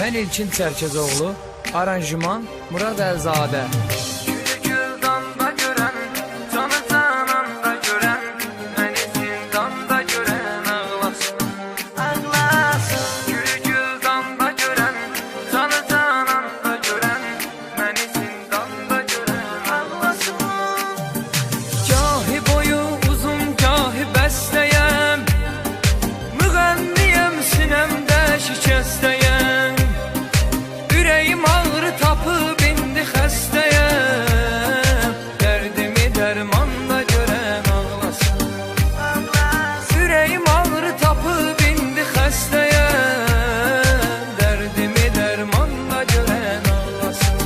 Mən İlkin Çərkəzoğlu, aranjman Murad Əlzadə. Şikəstəyəm, ürəyim ağrı tapıb indi xəstəyəm, dərdimi dərmanda görən ağlasın. Ürəyim ağrı tapıb indi xəstəyəm, dərdimi dərmanda görən ağlasın.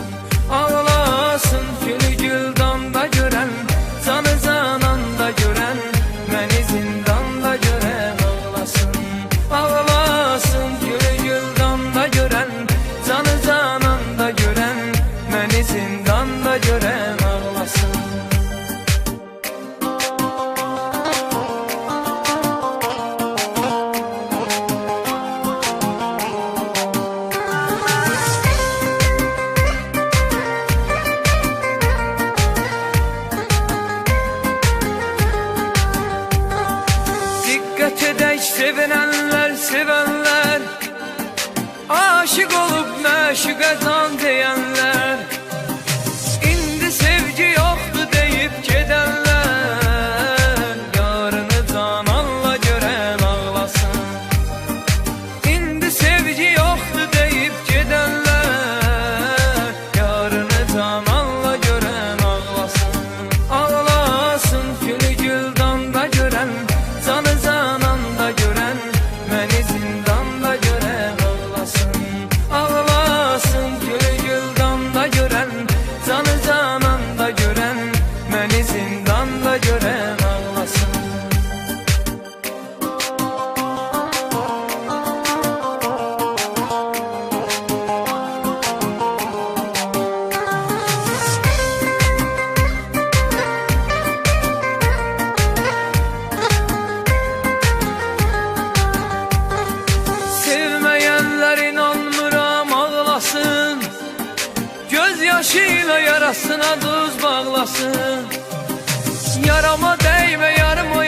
Ağlasın gülü güldanda görən, canı cananda görən, məni zindanda görən ağlasın. Ağlasın canı cananda görən, məni zindanda görən ağlasın. Diqqət edək sevinənlər, sevənlər, aşık olup məşuqə can deyənlər, indi sevgi yoxdur deyib gedənlər, yarını cananla görən ağlasın. İndi sevgi yoxdur deyib gedənlər, yarını cananla görən ağlasın. Ağlasın gülü güldanda görən, canı cananda görən, məni zindanda görən ağlasın. Ağlasın gülü güldanda görən, canı cananda görən, məni zindanda görən ağlasın. Sevməyənlər inanmıram ağlasın, göz yaşıyla yarasına duz bağlasın. Yarama değme yarım o